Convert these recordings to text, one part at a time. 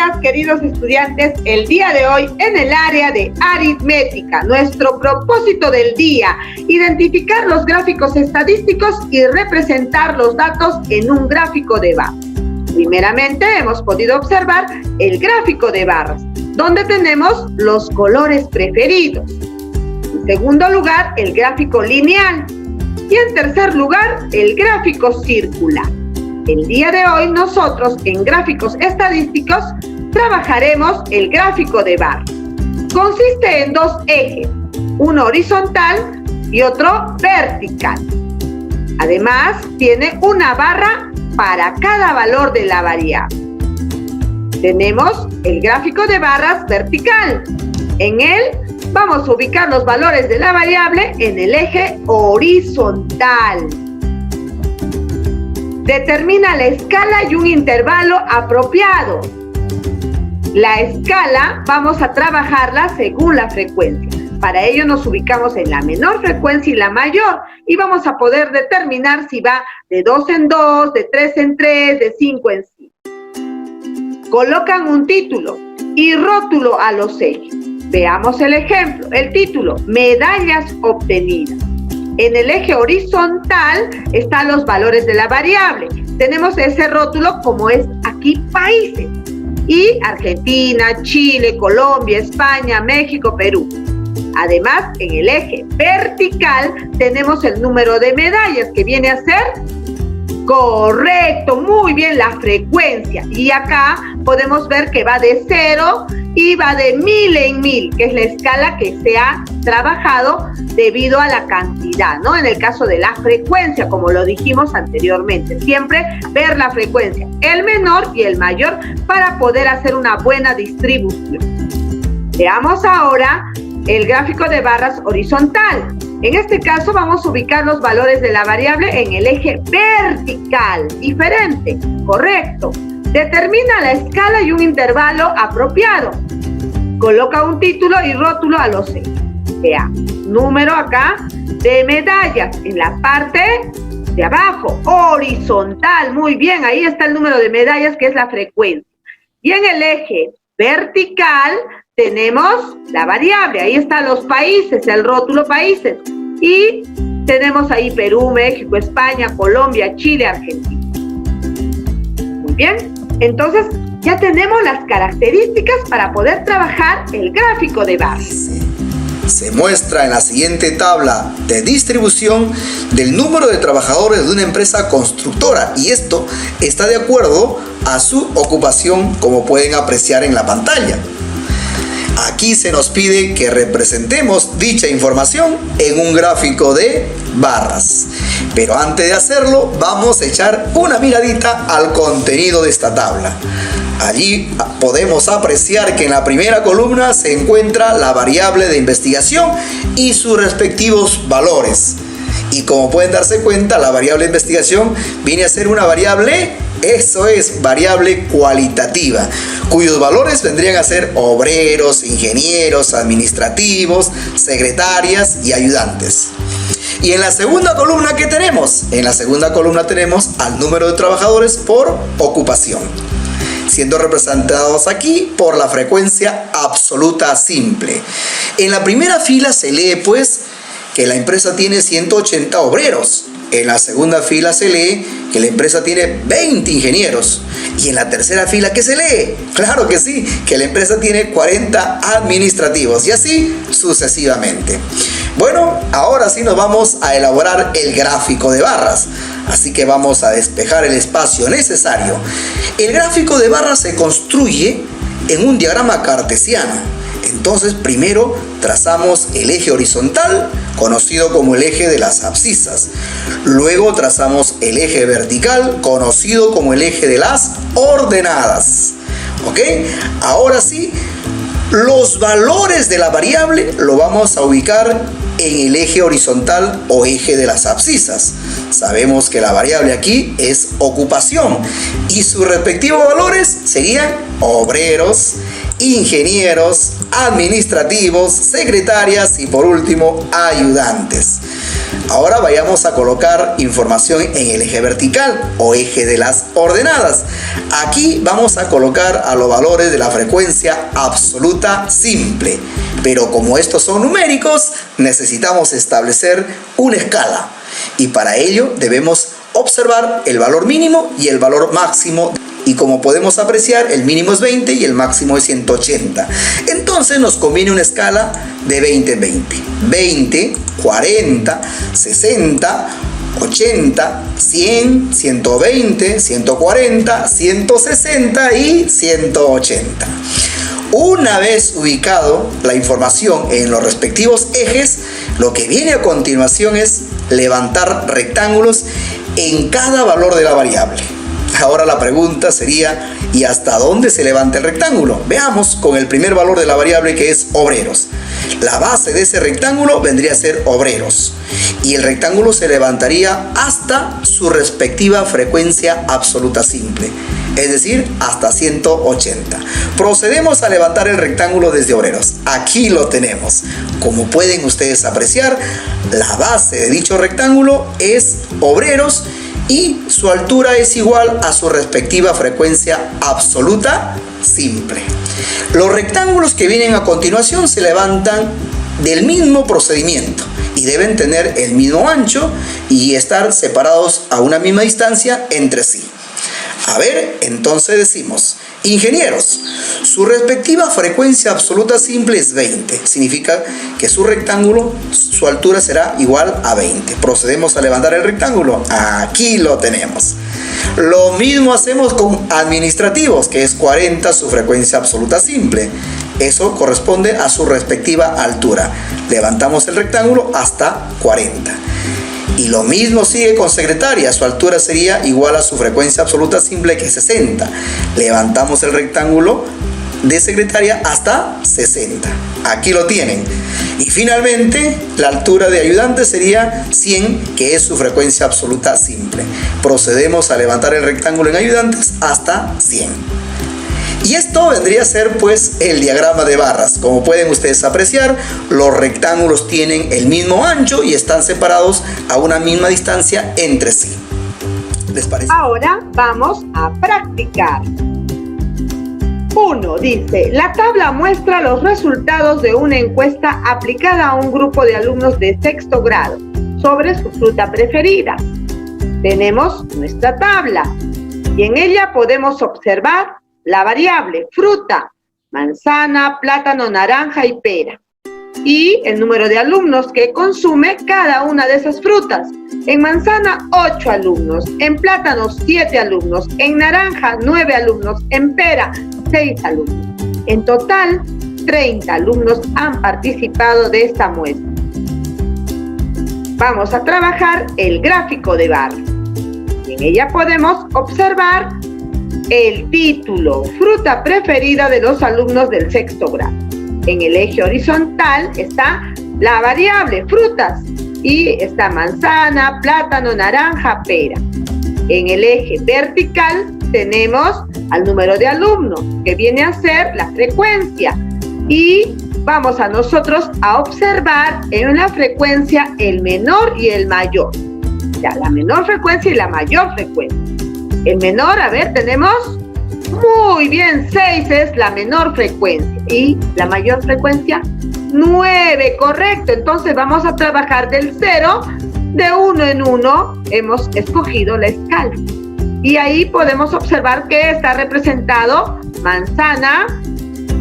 días, queridos estudiantes. El día de hoy en el área de aritmética, nuestro propósito del día, identificar los gráficos estadísticos y representar los datos en un gráfico de barras. Primeramente hemos podido observar el gráfico de barras, donde tenemos los colores preferidos. En segundo lugar, el gráfico lineal. Y en tercer lugar, el gráfico circular. El día de hoy nosotros en gráficos estadísticos trabajaremos el gráfico de barras. Consiste en dos ejes, uno horizontal y otro vertical. Además, tiene una barra para cada valor de la variable. Tenemos el gráfico de barras vertical. En él vamos a ubicar los valores de la variable en el eje horizontal. Determina la escala y un intervalo apropiado. La escala vamos a trabajarla según la frecuencia. Para ello nos ubicamos en la menor frecuencia y la mayor y vamos a poder determinar si va de 2 en 2, de 3 en 3, de 5 en 5. Colocan un título y rótulo a los ejes. Veamos el ejemplo. El título, medallas obtenidas. En el eje horizontal están los valores de la variable. Tenemos ese rótulo como es aquí países. Y Argentina, Chile, Colombia, España, México, Perú. Además, en el eje vertical tenemos el número de medallas que viene a ser correcto, muy bien, la frecuencia. Y acá podemos ver que va de 0 y va de 1000 en 1000, que es la escala que se ha trabajado debido a la cantidad, ¿no? En el caso de la frecuencia, como lo dijimos anteriormente, siempre ver la frecuencia, el menor y el mayor, para poder hacer una buena distribución. Veamos ahora el gráfico de barras horizontal. En este caso vamos a ubicar los valores de la variable en el eje vertical. Diferente, correcto. Determina la escala y un intervalo apropiado. Coloca un título y rótulo a los ejes. Veamos, número acá de medallas en la parte de abajo, horizontal. Muy bien, ahí está el número de medallas que es la frecuencia. Y en el eje vertical tenemos la variable, ahí están los países, el rótulo países. Y tenemos ahí Perú, México, España, Colombia, Chile, Argentina. Muy bien, entonces ya tenemos las características para poder trabajar el gráfico de barras. Se muestra en la siguiente tabla de distribución del número de trabajadores de una empresa constructora y esto está de acuerdo a su ocupación, como pueden apreciar en la pantalla. Aquí se nos pide que representemos dicha información en un gráfico de barras. Pero antes de hacerlo, vamos a echar una miradita al contenido de esta tabla. Allí podemos apreciar que en la primera columna se encuentra la variable de investigación y sus respectivos valores. Y como pueden darse cuenta, la variable de investigación viene a ser una variable, eso es, variable cualitativa, cuyos valores vendrían a ser obreros, ingenieros, administrativos, secretarias y ayudantes. Y en la segunda columna, ¿qué tenemos? En la segunda columna tenemos al número de trabajadores por ocupación, siendo representados aquí por la frecuencia absoluta simple. En la primera fila se lee pues que la empresa tiene 180 obreros. En la segunda fila se lee que la empresa tiene 20 ingenieros. Y en la tercera fila, ¿qué se lee? Claro que sí, que la empresa tiene 40 administrativos y así sucesivamente. Bueno, ahora sí nos vamos a elaborar el gráfico de barras. Así que vamos a despejar el espacio necesario. El gráfico de barras se construye en un diagrama cartesiano. Entonces, primero trazamos el eje horizontal, conocido como el eje de las abscisas. Luego trazamos el eje vertical, conocido como el eje de las ordenadas. ¿Ok? Ahora sí, los valores de la variable lo vamos a ubicar en el eje horizontal o eje de las abscisas. Sabemos que la variable aquí es ocupación y sus respectivos valores serían obreros, ingenieros, administrativos, secretarias y por último ayudantes. Ahora vayamos a colocar información en el eje vertical o eje de las ordenadas. Aquí vamos a colocar a los valores de la frecuencia absoluta simple. Pero como estos son numéricos, necesitamos establecer una escala. Y para ello debemos observar el valor mínimo y el valor máximo. Y como podemos apreciar, el mínimo es 20 y el máximo es 180. Entonces nos conviene una escala de 20 en 20. 20, 40, 60, 80, 100, 120, 140, 160 y 180. Una vez ubicado la información en los respectivos ejes, lo que viene a continuación es levantar rectángulos en cada valor de la variable. Ahora la pregunta sería, ¿y hasta dónde se levanta el rectángulo? Veamos con el primer valor de la variable, que es obreros. La base de ese rectángulo vendría a ser obreros. Y el rectángulo se levantaría hasta su respectiva frecuencia absoluta simple, es decir, hasta 180. Procedemos a levantar el rectángulo desde obreros. Aquí lo tenemos. Como pueden ustedes apreciar, la base de dicho rectángulo es obreros y su altura es igual a su respectiva frecuencia absoluta simple. Los rectángulos que vienen a continuación se levantan del mismo procedimiento y deben tener el mismo ancho y estar separados a una misma distancia entre sí. A ver, entonces decimos, ingenieros, su respectiva frecuencia absoluta simple es 20. Significa que su rectángulo, su altura será igual a 20. Procedemos a levantar el rectángulo. Aquí lo tenemos. Lo mismo hacemos con administrativos, que es 40 su frecuencia absoluta simple. Eso corresponde a su respectiva altura. Levantamos el rectángulo hasta 40. Y lo mismo sigue con secretaria, su altura sería igual a su frecuencia absoluta simple, que es 60. Levantamos el rectángulo de secretaria hasta 60. Aquí lo tienen. Y finalmente, la altura de ayudante sería 100, que es su frecuencia absoluta simple. Procedemos a levantar el rectángulo en ayudantes hasta 100. Y esto vendría a ser pues el diagrama de barras. Como pueden ustedes apreciar, los rectángulos tienen el mismo ancho y están separados a una misma distancia entre sí. ¿Les parece? Ahora vamos a practicar. 1. Dice, la tabla muestra los resultados de una encuesta aplicada a un grupo de alumnos de sexto grado sobre su fruta preferida. Tenemos nuestra tabla y en ella podemos observar la variable fruta, manzana, plátano, naranja y pera. Y el número de alumnos que consume cada una de esas frutas. En manzana, 8 alumnos. En plátano, 7 alumnos. En naranja, 9 alumnos. En pera, 6 alumnos. En total, 30 alumnos han participado de esta muestra. Vamos a trabajar el gráfico de barras. En ella podemos observar el título, fruta preferida de los alumnos del sexto grado. En el eje horizontal está la variable frutas y está manzana, plátano, naranja, pera. En el eje vertical tenemos al número de alumnos, que viene a ser la frecuencia. Y vamos a nosotros a observar en la frecuencia el menor y el mayor. Ya, la menor frecuencia y la mayor frecuencia. El menor, a ver, tenemos, muy bien, 6 es la menor frecuencia. Y la mayor frecuencia, 9, correcto. Entonces vamos a trabajar del 0, de 1 en 1, hemos escogido la escala. Y ahí podemos observar que está representado manzana,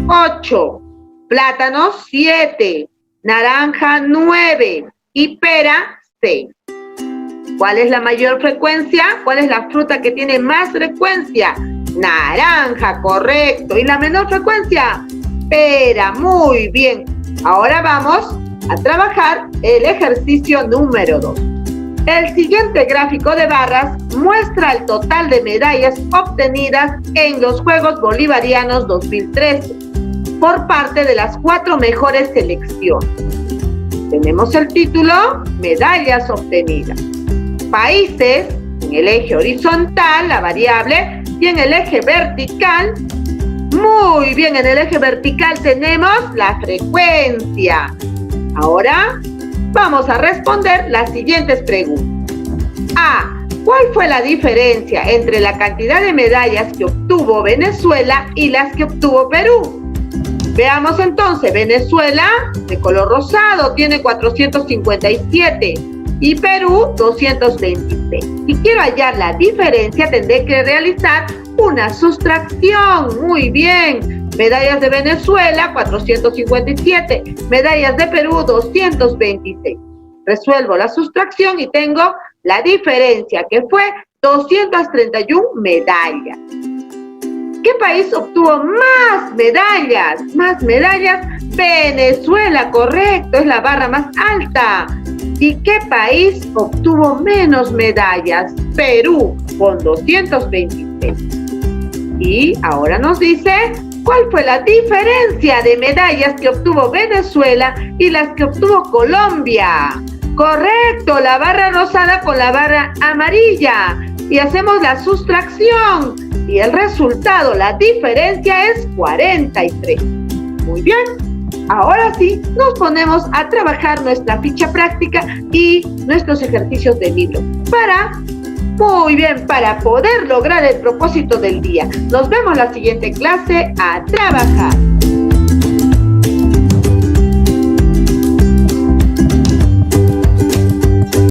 8, plátano, 7, naranja, 9 y pera, 6. ¿Cuál es la mayor frecuencia? ¿Cuál es la fruta que tiene más frecuencia? Naranja, correcto. ¿Y la menor frecuencia? Pera, muy bien. Ahora vamos a trabajar el ejercicio número 2. El siguiente gráfico de barras muestra el total de medallas obtenidas en los Juegos Bolivarianos 2013 por parte de las 4 mejores selecciones. Tenemos el título, medallas obtenidas. Países, en el eje horizontal, la variable, y en el eje vertical, muy bien, en el eje vertical tenemos la frecuencia. Ahora Vamos a responder las siguientes preguntas. A. ¿Cuál fue la diferencia entre la cantidad de medallas que obtuvo Venezuela y las que obtuvo Perú? Veamos entonces, Venezuela, de color rosado, tiene 457 y Perú 226. Si quiero hallar la diferencia, tendré que realizar una sustracción. Muy bien. Medallas de Venezuela, 457. Medallas de Perú, 226. Resuelvo la sustracción y tengo la diferencia, que fue 231 medallas. ¿Qué país obtuvo más medallas? Más medallas, Venezuela, correcto, es la barra más alta. ¿Y qué país obtuvo menos medallas? Perú, con 226. Y ahora nos dice, ¿cuál fue la diferencia de medallas que obtuvo Venezuela y las que obtuvo Colombia? Correcto, la barra rosada con la barra amarilla. Y hacemos la sustracción. Y el resultado, la diferencia es 43. Muy bien. Ahora sí, nos ponemos a trabajar nuestra ficha práctica y nuestros ejercicios de libro. Para poder lograr el propósito del día. Nos vemos en la siguiente clase. A trabajar.